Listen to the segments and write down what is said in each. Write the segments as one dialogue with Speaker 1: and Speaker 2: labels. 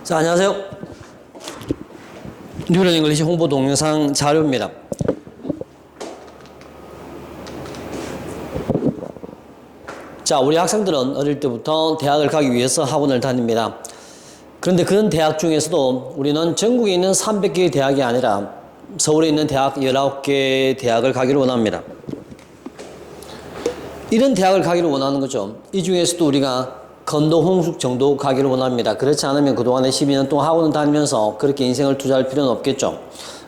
Speaker 1: 자, 안녕하세요. 뉴런 잉글리시 홍보 동영상 자료입니다. 자, 우리 학생들은 어릴 때부터 대학을 가기 위해서 학원을 다닙니다. 그런데 그런 대학 중에서도 우리는 전국에 있는 300개의 대학이 아니라 서울에 있는 대학 19개의 대학을 가기를 원합니다. 이런 대학을 가기를 원하는 거죠. 이 중에서도 우리가 건도, 홍숙 정도 가기를 원합니다. 그렇지 않으면 그동안에 12년 동안 학원을 다니면서 그렇게 인생을 투자할 필요는 없겠죠.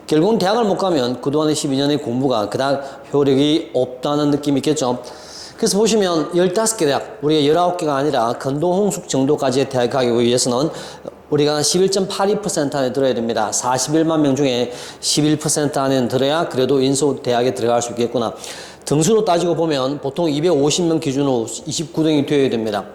Speaker 1: 결국은 대학을 못 가면 그동안의 12년의 공부가 그닥 효력이 없다는 느낌이 있겠죠. 그래서 보시면 15개 대학, 우리가 19개가 아니라 건도, 홍숙 정도까지의 대학 가기 위해서는 우리가 11.82% 안에 들어야 됩니다. 41만 명 중에 11% 안에 들어야 그래도 인서울대학에 들어갈 수 있겠구나. 등수로 따지고 보면 보통 250명 기준으로 29등이 되어야 됩니다.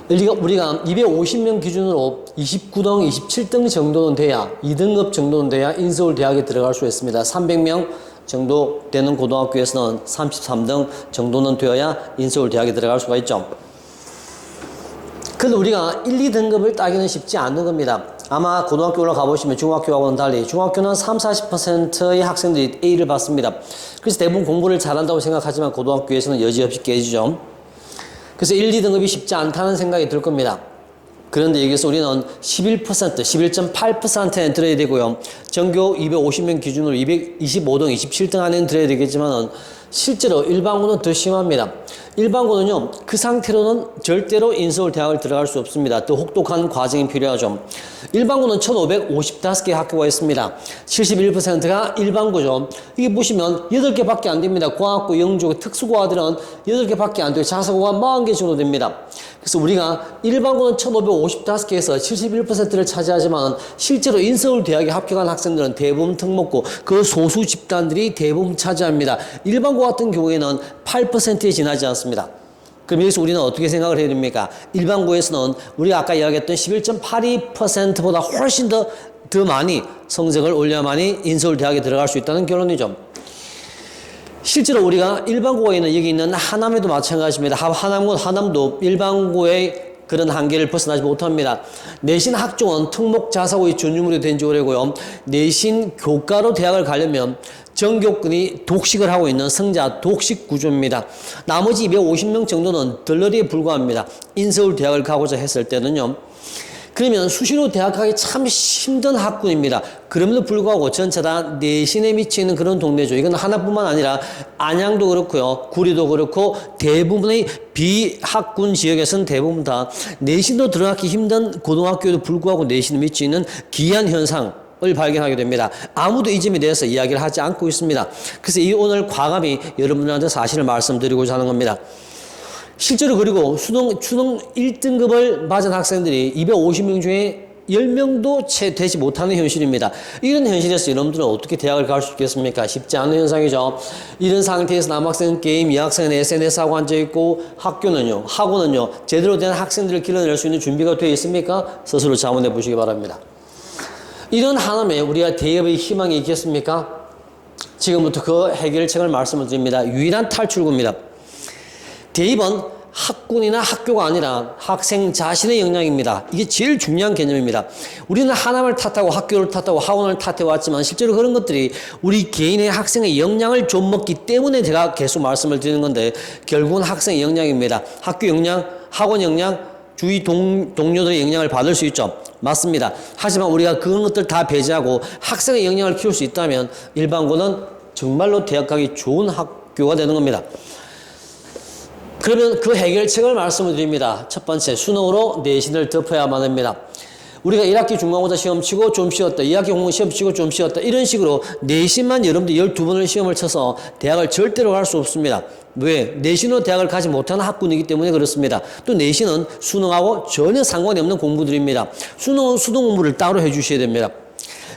Speaker 1: 우리가 250명 기준으로 29등, 27등 정도는 돼야 2등급 정도는 돼야 인서울대학에 들어갈 수 있습니다. 300명 정도 되는 고등학교에서는 33등 정도는 되어야 인서울대학에 들어갈 수가 있죠. 그런데 우리가 1, 2등급을 따기는 쉽지 않는 겁니다. 아마 고등학교 올라가 보시면 중학교하고는 달리 중학교는 30~40%의 학생들이 A를 받습니다. 그래서 대부분 공부를 잘한다고 생각하지만 고등학교에서는 여지없이 깨지죠. 그래서 1, 2등급이 쉽지 않다는 생각이 들 겁니다. 그런데 여기서 우리는 11%, 11.8%에 들어야 되고요. 전교 250명 기준으로 225등, 27등 안에는 들어야 되겠지만은 실제로 일반고는 더 심합니다. 일반고는요, 그 상태로는 절대로 인서울대학을 들어갈 수 없습니다. 더 혹독한 과정이 필요하죠. 일반고는 1555개 학교가 있습니다. 71%가 일반고죠. 이게 보시면 8개밖에 안 됩니다. 과학고, 영조, 특수고아들은 8개밖에 안 돼요. 자사고가 40개 정도 됩니다. 그래서 우리가 일반고는 1555개에서 71%를 차지하지만 실제로 인서울대학에 합격한 학생들은 대부분 특목고, 그 소수 집단들이 대부분 차지합니다. 일반고 같은 경우에는 8%에 지나지 않습니다. 그럼 여기서 우리는 어떻게 생각을 해야 됩니까? 일반고에서는 우리가 아까 이야기했던 11.82%보다 훨씬 더 많이 성적을 올려야만이 인서울대학에 들어갈 수 있다는 결론이죠. 실제로 우리가 일반고에 있는 여기 있는 하남에도 마찬가지입니다. 하남도 일반고의 그런 한계를 벗어나지 못합니다. 내신 학종은 특목 자사고의 준유물이 된 지 오래고요. 내신 교과로 대학을 가려면 전교권이 독식을 하고 있는 성자 독식 구조입니다. 나머지 250명 정도는 덜러리에 불과합니다. 인서울대학을 가고자 했을 때는요. 그러면 수시로 대학 가기 참 힘든 학군입니다. 그럼에도 불구하고 전체 다 내신에 미치는 그런 동네죠. 이건 하나뿐만 아니라 안양도 그렇고요. 구리도 그렇고 대부분의 비학군 지역에서는 대부분 다 내신도 들어가기 힘든 고등학교에도 불구하고 내신에 미치는 기이한 현상을 발견하게 됩니다. 아무도 이 점에 대해서 이야기를 하지 않고 있습니다. 그래서 오늘 과감히 여러분들한테 사실을 말씀드리고자 하는 겁니다. 실제로 그리고 수능 1등급을 맞은 학생들이 250명 중에 10명도 채 되지 못하는 현실입니다. 이런 현실에서 여러분들은 어떻게 대학을 갈 수 있겠습니까? 쉽지 않은 현상이죠. 이런 상태에서 남학생은 게임, 여학생은 SNS하고 앉아있고 학원은요, 제대로 된 학생들을 길러낼 수 있는 준비가 되어 있습니까? 스스로 자문해 보시기 바랍니다. 이런 하나에 우리가 대업의 희망이 있겠습니까? 지금부터 그 해결책을 말씀을 드립니다. 유일한 탈출구입니다. 대입은 학군이나 학교가 아니라 학생 자신의 역량입니다. 이게 제일 중요한 개념입니다. 우리는 하나를 탓하고 학교를 탓하고 학원을 탓해왔지만 실제로 그런 것들이 우리 개인의 학생의 역량을 좀먹기 때문에 제가 계속 말씀을 드리는 건데 결국은 학생의 역량입니다. 학교 역량, 학원 역량, 주위 동료들의 영향을 받을 수 있죠. 맞습니다. 하지만 우리가 그런 것들 다 배제하고 학생의 역량을 키울 수 있다면 일반고는 정말로 대학 가기 좋은 학교가 되는 겁니다. 그러면 그 해결책을 말씀을 드립니다. 첫 번째, 수능으로 내신을 덮어야만 합니다. 우리가 1학기 중간고사 시험 치고 좀 쉬었다. 2학기 공부 시험 치고 좀 쉬었다. 이런 식으로 내신만 여러분들 12번을 시험을 쳐서 대학을 절대로 갈 수 없습니다. 왜? 내신으로 대학을 가지 못하는 학군이기 때문에 그렇습니다. 또 내신은 수능하고 전혀 상관이 없는 공부들입니다. 수능은 수능 공부를 따로 해주셔야 됩니다.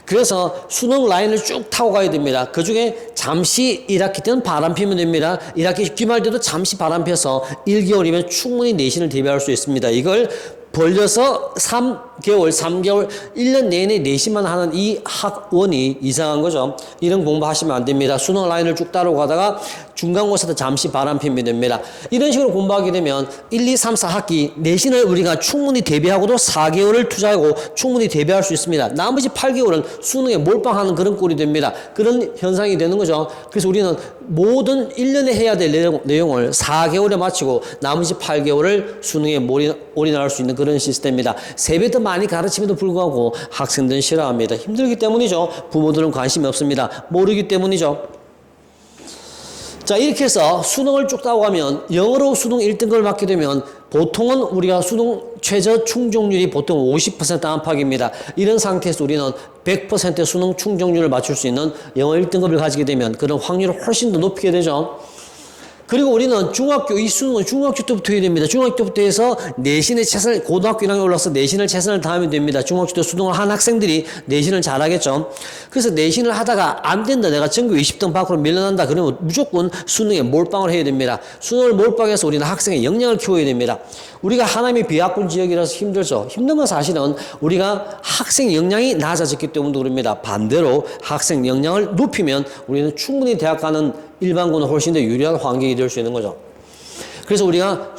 Speaker 1: 그래서 수능 라인을 쭉 타고 가야 됩니다. 그 중에 잠시 1학기 때는 바람 피면 됩니다. 1학기 기말 때도 잠시 바람 펴서 1개월이면 충분히 내신을 대비할 수 있습니다. 이걸 벌려서 3개월, 1년 내내 내신만 하는 이 학원이 이상한 거죠. 이런 공부하시면 안 됩니다. 수능 라인을 쭉 따라가다가 중간고사도 잠시 바람피면 됩니다. 이런 식으로 공부하게 되면 1, 2, 3, 4학기 내신을 우리가 충분히 대비하고도 4개월을 투자하고 충분히 대비할 수 있습니다. 나머지 8개월은 수능에 몰빵하는 그런 꼴이 됩니다. 그런 현상이 되는 거죠. 그래서 우리는 모든 1년에 해야 될 내용을 4개월에 마치고 나머지 8개월을 수능에 올인할 수 있는 그런 시스템입니다. 3배 더 많이 가르침에도 불구하고 학생들은 싫어합니다. 힘들기 때문이죠. 부모들은 관심이 없습니다. 모르기 때문이죠. 자, 이렇게 해서 수능을 쭉 따고 가면 영어로 수능 1등급을 받게 되면 보통은 우리가 수능 최저 충족률이 보통 50% 안팎입니다. 이런 상태에서 우리는 100% 수능 충족률을 맞출 수 있는 영어 1등급을 가지게 되면 그런 확률을 훨씬 더 높이게 되죠. 그리고 우리는 이 수능은 중학교 때부터 해야 됩니다. 중학교 때부터 해서 내신의 최선을, 고등학교 1학년 올라서 내신을 최선을 다하면 됩니다. 중학교 때 수능을 한 학생들이 내신을 잘하겠죠. 그래서 내신을 하다가 안 된다, 내가 전교 20등 밖으로 밀려난다, 그러면 무조건 수능에 몰빵을 해야 됩니다. 수능을 몰빵해서 우리는 학생의 역량을 키워야 됩니다. 우리가 하남이 비학군 지역이라서 힘들죠. 힘든 건 사실은 우리가 학생 역량이 낮아졌기 때문도 그럽니다. 반대로 학생 역량을 높이면 우리는 충분히 대학 가는 일반고는 훨씬 더 유리한 환경이 될 수 있는 거죠. 그래서 우리가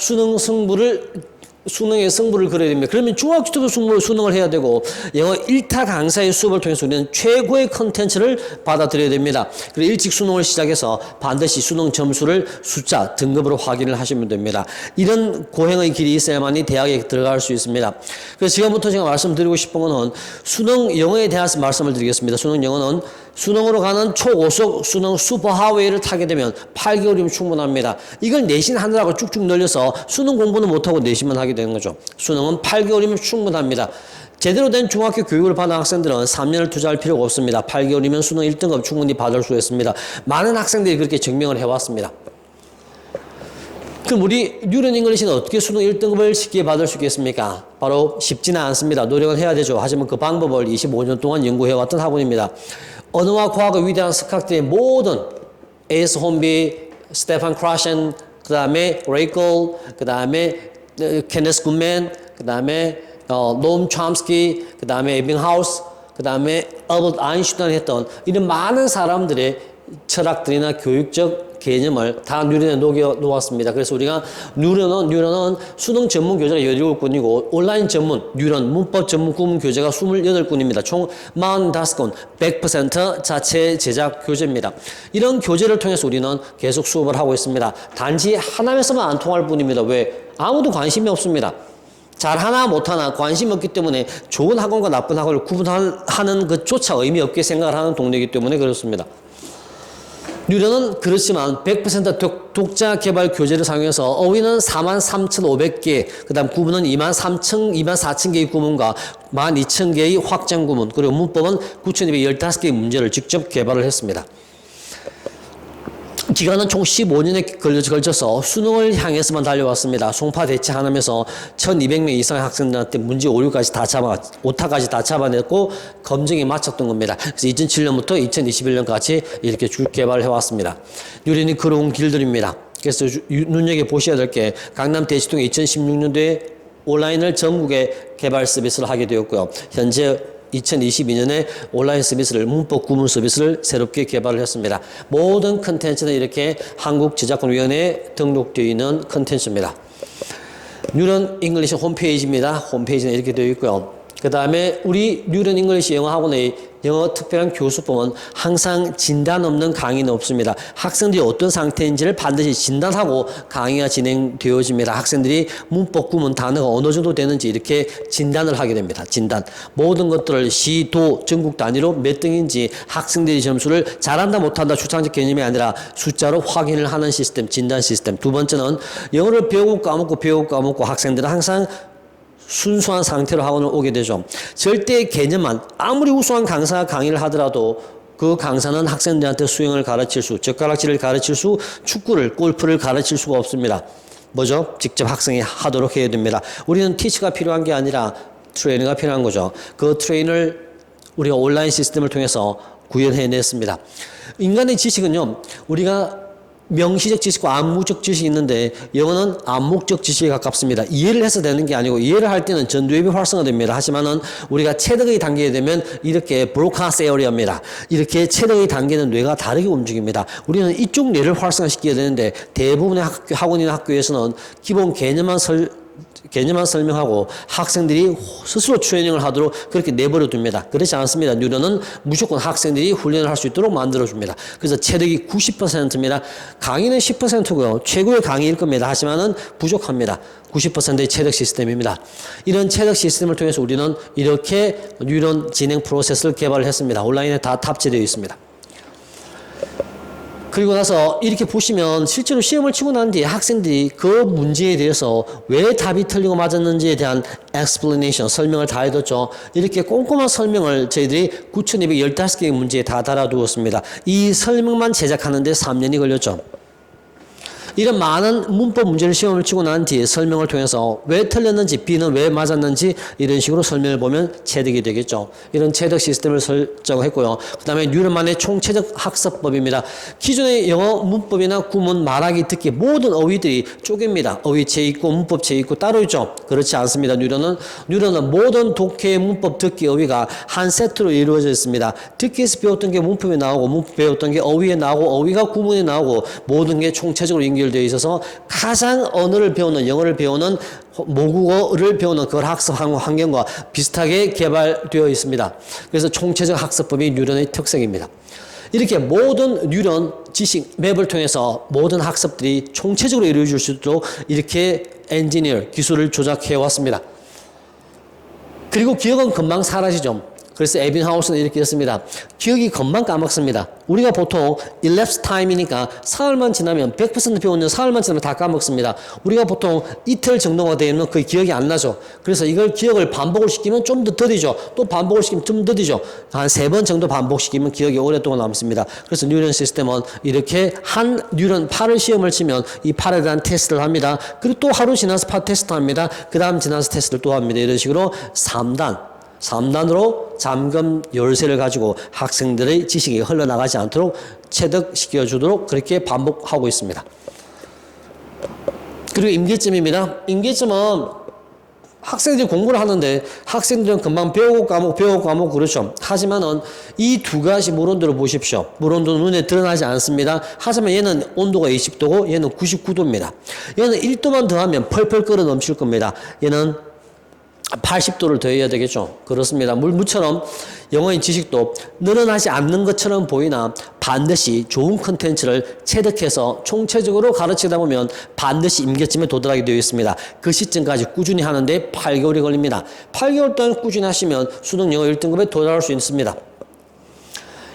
Speaker 1: 수능의 승부를 걸어야 됩니다. 그러면 중학교 때부터 수능을 해야 되고 영어 1타 강사의 수업을 통해서 우리는 최고의 컨텐츠를 받아들여야 됩니다. 그리고 일찍 수능을 시작해서 반드시 수능 점수를 숫자, 등급으로 확인을 하시면 됩니다. 이런 고행의 길이 있어야만이 대학에 들어갈 수 있습니다. 그래서 지금부터 제가 말씀드리고 싶은 것은 수능 영어에 대해서 말씀을 드리겠습니다. 수능 영어는 수능으로 가는 초고속 수능 슈퍼하이웨이를 타게 되면 8개월이면 충분합니다. 이걸 내신 하느라고 쭉쭉 늘려서 수능 공부는 못하고 내신만 하게 되는 거죠. 수능은 8개월이면 충분합니다. 제대로 된 중학교 교육을 받은 학생들은 3년을 투자할 필요가 없습니다. 8개월이면 수능 1등급 충분히 받을 수 있습니다. 많은 학생들이 그렇게 증명을 해왔습니다. 그럼 우리 뉴런 잉글리시는 어떻게 수능 1등급을 쉽게 받을 수 있겠습니까? 바로 쉽지는 않습니다. 노력은 해야 되죠. 하지만 그 방법을 25년 동안 연구해왔던 학원입니다. 언어와 과학의 위대한 석학들의 모든 에이스 홈비, 스테판 크라셴, 그 다음에 레이콜, 그 다음에 케네스 굿맨, 그 다음에 노엄 촘스키, 그 다음에 에빙하우스, 그 다음에 얼버트 아인슈타인 했던 이런 많은 사람들의 철학들이나 교육적 개념을 다 뉴런에 녹여 놓았습니다. 그래서 우리가 뉴런은 수능 전문 교재가 17군이고 온라인 전문 뉴런 문법 전문 구문 교재가 28군입니다. 총 45권 100% 자체 제작 교재입니다. 이런 교재를 통해서 우리는 계속 수업을 하고 있습니다. 단지 하나에서만 안 통할 뿐입니다. 왜? 아무도 관심이 없습니다. 잘하나 못하나 관심이 없기 때문에 좋은 학원과 나쁜 학원을 구분하는 것조차 의미 없게 생각을 하는 동네이기 때문에 그렇습니다. 뉴런은 그렇지만 100% 독자 개발 교재를 사용해서 어휘는 43,500개, 그 다음 구문은 24,000개의 구문과 12,000개의 확장 구문, 그리고 문법은 9,215개의 문제를 직접 개발을 했습니다. 기간은 총 15년에 걸쳐서 수능을 향해서만 달려왔습니다. 송파 대치 하남에서 1,200명 이상의 학생들한테 문제 오류까지 오타까지 다 잡아냈고 검증에 마쳤던 겁니다. 그래서 2007년부터 2021년까지 이렇게 쭉 개발을 해왔습니다. 뉴런이 걸어온 길들입니다. 그래서 눈여겨보셔야 될 게 강남 대치동에 2016년도에 온라인을 전국에 개발 서비스를 하게 되었고요. 현재 2022년에 온라인 서비스를 문법 구문 서비스를 새롭게 개발을 했습니다. 모든 컨텐츠는 이렇게 한국저작권위원회에 등록되어 있는 컨텐츠입니다. 뉴런 잉글리시 홈페이지입니다. 홈페이지는 이렇게 되어 있고요. 그 다음에 우리 뉴런 잉글리시 영어학원의 영어 특별한 교수법은 항상 진단 없는 강의는 없습니다. 학생들이 어떤 상태인지를 반드시 진단하고 강의가 진행되어집니다. 학생들이 문법 구문 단어가 어느 정도 되는지 이렇게 진단을 하게 됩니다. 진단. 모든 것들을 시, 도, 전국 단위로 몇 등인지 학생들이 점수를 잘한다 못한다 추상적 개념이 아니라 숫자로 확인을 하는 시스템, 진단 시스템. 두 번째는 영어를 배우고 까먹고 학생들은 항상 순수한 상태로 학원을 오게 되죠. 절대 개념만 아무리 우수한 강사가 강의를 하더라도 그 강사는 학생들한테 수영을 가르칠 수, 젓가락질을 가르칠 수, 축구를, 골프를 가르칠 수가 없습니다. 뭐죠? 직접 학생이 하도록 해야 됩니다. 우리는 티처가 필요한 게 아니라 트레이너가 필요한 거죠. 그 트레이너를 우리가 온라인 시스템을 통해서 구현해냈습니다. 인간의 지식은요, 우리가 명시적 지식과 암묵적 지식이 있는데 영어는 암묵적 지식에 가깝습니다. 이해를 해서 되는 게 아니고 이해를 할 때는 전두엽이 활성화됩니다. 하지만은 우리가 체득의 단계에 되면 이렇게 브로카스 에어리어입니다. 이렇게 체득의 단계는 뇌가 다르게 움직입니다. 우리는 이쪽 뇌를 활성화시켜야 되는데 대부분의 학원이나 학교에서는 기본 개념만 설명하고 학생들이 스스로 트레이닝을 하도록 그렇게 내버려 둡니다. 그렇지 않습니다. 뉴런은 무조건 학생들이 훈련을 할 수 있도록 만들어줍니다. 그래서 체득이 90%입니다. 강의는 10%고요. 최고의 강의일 겁니다. 하지만은 부족합니다. 90%의 체득 시스템입니다. 이런 체득 시스템을 통해서 우리는 이렇게 뉴런 진행 프로세스를 개발을 했습니다. 온라인에 다 탑재되어 있습니다. 그리고 나서 이렇게 보시면 실제로 시험을 치고 난 뒤에 학생들이 그 문제에 대해서 왜 답이 틀리고 맞았는지에 대한 explanation, 설명을 다 해뒀죠. 이렇게 꼼꼼한 설명을 저희들이 9,215개의 문제에 다 달아두었습니다. 이 설명만 제작하는데 3년이 걸렸죠. 이런 많은 문법 문제를 시험을 치고 난 뒤에 설명을 통해서 왜 틀렸는지, B는 왜 맞았는지 이런 식으로 설명을 보면 체득이 되겠죠. 이런 체득 시스템을 설정했고요. 그 다음에 뉴런만의 총체적 학습법입니다. 기존의 영어 문법이나 구문, 말하기, 듣기 모든 어휘들이 쪼개입니다. 어휘체 있고 문법체 있고 따로 있죠. 그렇지 않습니다. 뉴런은 모든 독해의 문법, 듣기, 어휘가 한 세트로 이루어져 있습니다. 듣기에서 배웠던 게 문법에 나오고 문법 배웠던 게 어휘에 나오고 어휘가 구문에 나오고 모든 게 총체적으로 연결되어 있어서 가장 언어를 배우는 영어를 배우는 모국어를 배우는 그걸 학습 환경과 비슷하게 개발되어 있습니다. 그래서 총체적 학습법이 뉴런의 특색입니다. 이렇게 모든 뉴런 지식 맵을 통해서 모든 학습들이 총체적으로 이루어질 수 있도록 이렇게 엔지니어 기술을 조작해 왔습니다. 그리고 기억은 금방 사라지죠. 그래서 에빈하우스는 이렇게 했습니다. 기억이 금방 까먹습니다. 우리가 보통 elapsed time이니까 사흘만 지나면 100% 배우는 사흘만 지나면 다 까먹습니다. 우리가 보통 이틀 정도가 되면 거의 기억이 안 나죠. 그래서 이걸 기억을 반복을 시키면 좀 더 더디죠. 또 반복을 시키면 좀 더디죠. 한 3번 정도 반복시키면 기억이 오랫동안 남습니다. 그래서 뉴런 시스템은 이렇게 한 뉴런 8을 시험을 치면 이 8에 대한 테스트를 합니다. 그리고 또 하루 지나서 8 테스트 합니다. 그 다음 지나서 테스트를 또 합니다. 이런 식으로 3단으로 잠금 열쇠를 가지고 학생들의 지식이 흘러나가지 않도록 체득시켜 주도록 그렇게 반복하고 있습니다. 그리고 임계점입니다. 임계점은 학생들이 공부를 하는데 학생들은 금방 배우고 까먹고 그렇죠. 하지만은 이 두 가지 물온도를 보십시오. 물온도는 눈에 드러나지 않습니다. 하지만 얘는 온도가 20도고 얘는 99도입니다. 얘는 1도만 더하면 펄펄 끓어 넘칠 겁니다. 얘는 80도를 더해야 되겠죠. 그렇습니다. 물처럼 영어의 지식도 늘어나지 않는 것처럼 보이나 반드시 좋은 컨텐츠를 체득해서 총체적으로 가르치다 보면 반드시 임계점에 도달하게 되어 있습니다. 그 시점까지 꾸준히 하는데 8개월이 걸립니다. 8개월 동안 꾸준히 하시면 수능 영어 1등급에 도달할 수 있습니다.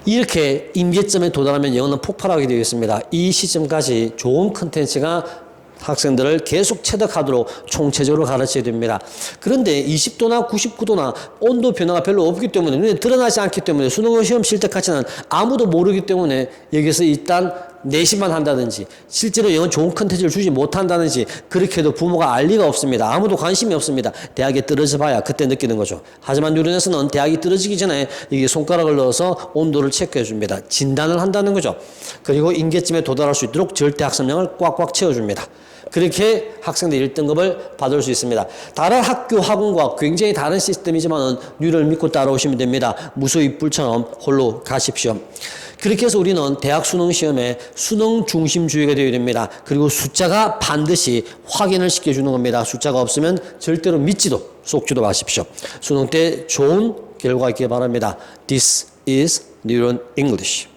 Speaker 1: 이렇게 임계점에 도달하면 영어는 폭발하게 되어 있습니다. 이 시점까지 좋은 컨텐츠가 학생들을 계속 체득하도록 총체적으로 가르쳐야 됩니다. 그런데 20도나 99도나 온도 변화가 별로 없기 때문에 눈에 드러나지 않기 때문에 수능 시험 칠 때까지는 아무도 모르기 때문에 여기서 일단 내신만 한다든지 실제로 영어 좋은 컨텐츠를 주지 못한다든지 그렇게 해도 부모가 알 리가 없습니다. 아무도 관심이 없습니다. 대학에 떨어져 봐야 그때 느끼는 거죠. 하지만 뉴런에서는 대학이 떨어지기 전에 이게 손가락을 넣어서 온도를 체크해 줍니다. 진단을 한다는 거죠. 그리고 임계점에 도달할 수 있도록 절대 학습량을 꽉꽉 채워줍니다. 그렇게 학생들 1등급을 받을 수 있습니다. 다른 학교 학원과 굉장히 다른 시스템이지만 뉴런을 믿고 따라오시면 됩니다. 무소입불처럼 홀로 가십시오. 그렇게 해서 우리는 대학 수능 시험에 수능 중심주의가 되어야 됩니다. 그리고 숫자가 반드시 확인을 시켜주는 겁니다. 숫자가 없으면 절대로 믿지도 속지도 마십시오. 수능 때 좋은 결과 있길 바랍니다. This is Neuron English.